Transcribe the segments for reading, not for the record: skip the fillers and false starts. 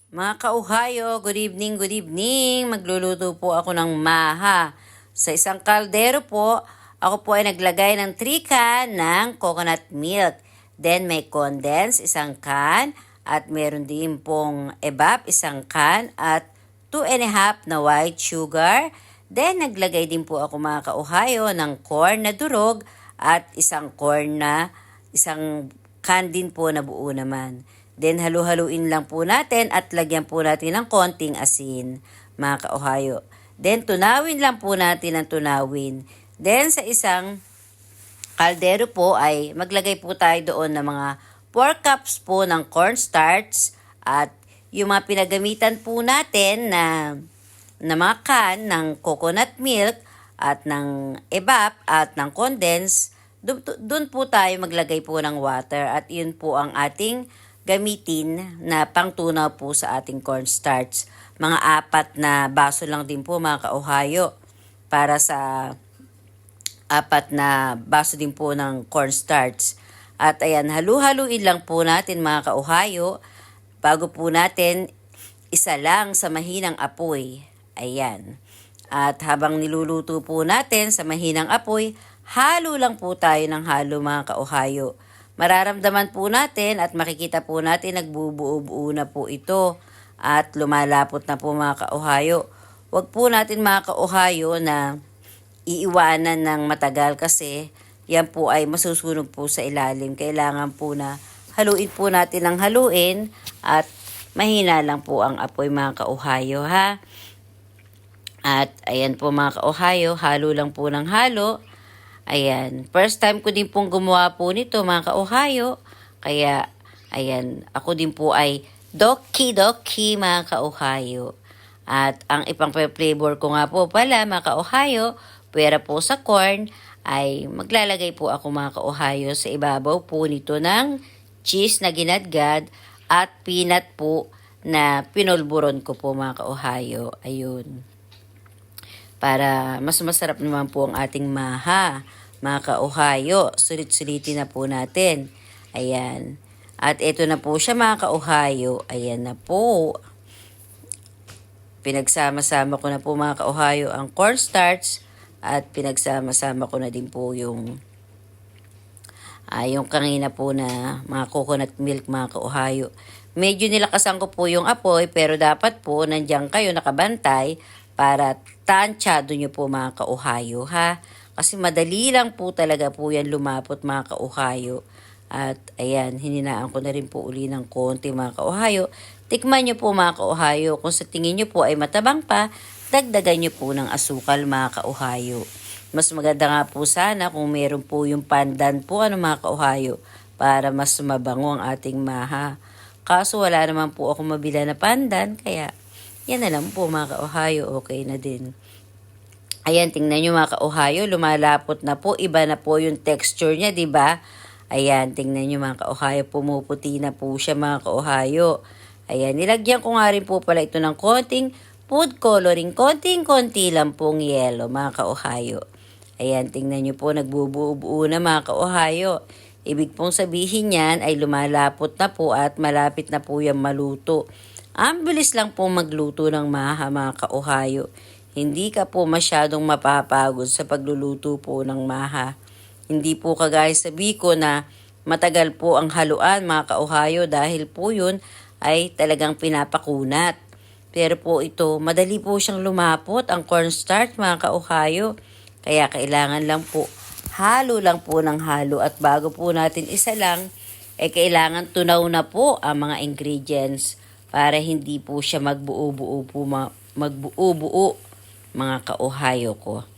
Mga kauhayo, good evening, good evening. Magluluto po ako ng maha. Sa isang kaldero po, ako po ay naglagay ng 3 can ng coconut milk. Then may condense, isang can. At meron din pong evap, isang can. At 2 and a half na white sugar. Then naglagay din po ako mga kauhayo ng corn na durog. At isang can din po na buo naman. Then halu-haluin lang po natin at lagyan po natin ng konting asin, mga kauhayo. Then tunawin lang po natin ng tunawin. Then sa isang kaldero po ay maglagay po tayo doon ng mga 4 cups po ng cornstarch at yung mga pinagamitan po natin na mga can ng coconut milk at ng evap at ng condense, doon po tayo maglagay po ng water at yun po ang ating gamitin na pangtunaw po sa ating cornstarch. Mga 4 na baso lang din po mga kauhayo para sa 4 na baso din po ng cornstarch. At ayan, halu-haluin lang po natin mga kauhayo bago po natin isa lang sa mahinang apoy. Ayan. At habang niluluto po natin sa mahinang apoy, halo lang po tayo ng halo mga kauhayo. Mararamdaman po natin at makikita po natin nagbubuo-buo na po ito at lumalapot na po mga kauhayo. Huwag po natin mga kauhayo na iiwanan ng matagal kasi yan po ay masusunog po sa ilalim. Kailangan po na haluin po natin ng haluin at mahina lang po ang apoy mga kauhayo ha. At ayan po mga kauhayo, halo lang po ng halo. Ayan, first time ko din pong gumawa po nito mga kauhayo. Kaya, ayan, ako din po ay doki-doki mga kauhayo. At ang ipang flavor ko nga po pala mga kauhayo, pwera po sa corn, ay maglalagay po ako mga kauhayo sa ibabaw po nito ng cheese na ginadgad at peanut po na pinulburon ko po mga kauhayo. Ayun. Para mas masarap naman po ang ating maha. Mga kauhayo, sulit-sulitin na po natin. Ayan. At ito na po siya mga kauhayo. Ayan na po. Pinagsama-sama ko na po mga kauhayo ang cornstarch at pinagsama-sama ko na din po yung kanina po na mga coconut milk mga kauhayo. Medyo nilakasan ko po yung apoy pero dapat po nandiyan kayo nakabantay para tansyado nyo po mga kauhayo ha. Kasi madali lang po talaga po yan lumapot mga kauhayo. At ayan, hininaan ko na rin po uli ng konti mga kauhayo. Tikman nyo po mga kauhayo. Kung sa tingin nyo po ay matabang pa, dagdagan nyo po ng asukal mga kauhayo. Mas maganda nga po sana kung meron po yung pandan po mga kauhayo para mas mabango ang ating maha. Kaso wala naman po ako mabila na pandan kaya yan na lang po mga kauhayo, okay na din. Ayan, tingnan nyo mga kauhayo, lumalapot na po. Iba na po yung texture niya, di ba? Ayan, tingnan nyo mga kauhayo, pumuputi na po siya mga kauhayo. Ayan, nilagyan ko nga rin po pala ito ng konting food coloring. Konting-konti lang pong yellow mga kauhayo. Ayan, tingnan nyo po, nagbubuo-buo na mga kauhayo. Ibig pong sabihin yan ay lumalapot na po at malapit na po yung maluto. Ang bilis lang po magluto ng maha mga kauhayo. Hindi ka po masyadong mapapagod sa pagluluto po ng maha. Hindi po kagaya sa biko na matagal po ang haluan mga kauhayo dahil po yun ay talagang pinapakunat. Pero po ito, madali po siyang lumapot ang cornstarch mga kauhayo. Kaya kailangan lang po, halo lang po ng halo at bago po natin isa lang, kailangan tunaw na po ang mga ingredients para hindi po siya magbuo-buo mga kauhayo ko.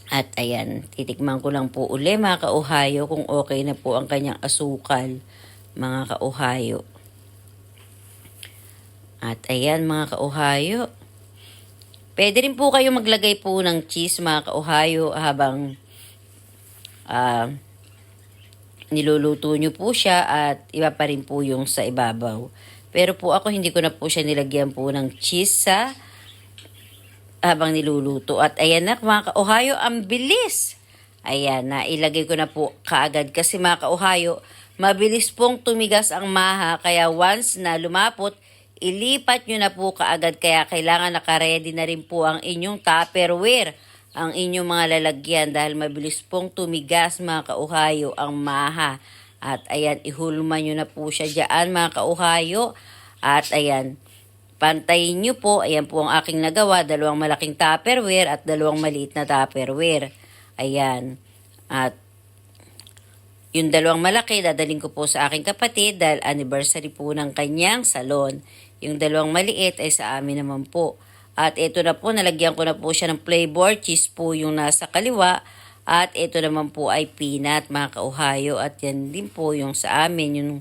At ayan, titikman ko lang po uli mga kauhayo kung okay na po ang kanyang asukal mga kauhayo. At ayan mga kauhayo. Pwede rin po kayo maglagay po ng cheese mga kauhayo habang niluluto nyo po siya at iba pa rin po yung sa ibabaw. Pero po ako hindi ko na po siya nilagyan po ng cheese sa habang niluluto. At ayan na mga kauhayo, ang bilis. Ayan na, ilagay ko na po kaagad kasi mga kauhayo, mabilis pong tumigas ang maha kaya once na lumapot, ilipat nyo na po kaagad. Kaya kailangan nakaredy na rin po ang inyong Tupperware, ang inyong mga lalagyan dahil mabilis pong tumigas mga kauhayo ang maha. At ayan, ihulma nyo na po siya dyan mga kauhayo. At ayan, pantayin nyo po. Ayan po ang aking nagawa. 2 malaking Tupperware at 2 maliit na Tupperware. Ayan. At yung 2 malaki, dadaling ko po sa aking kapatid dahil anniversary po ng kanyang salon. Yung 2 maliit ay sa amin naman po. At ito na po, nalagyan ko na po siya ng flavor. Cheese po yung nasa kaliwa. At ito naman po ay peanut, mga kauhayo. At yan din po yung sa amin, yung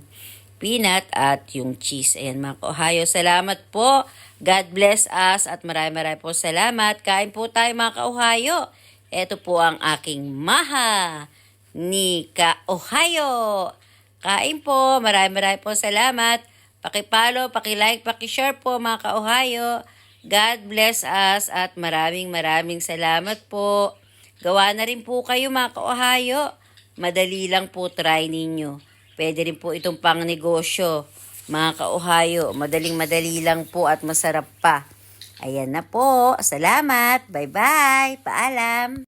peanut at yung cheese. Ayan mga kauhayo, salamat po. God bless us at marami po salamat. Kain po tayo mga kauhayo. Ito po ang aking maha ni Kauhayo. Kain po, marami po salamat. Paki-follow, paki-like, paki-share po mga kauhayo. God bless us at maraming salamat po. Gawa na rin po kayo mga kauhayo. Madali lang po, try ninyo. Pwede rin po itong pang negosyo. Mga kauhayo, madaling-madali lang po at masarap pa. Ayan na po. Salamat. Bye-bye. Paalam.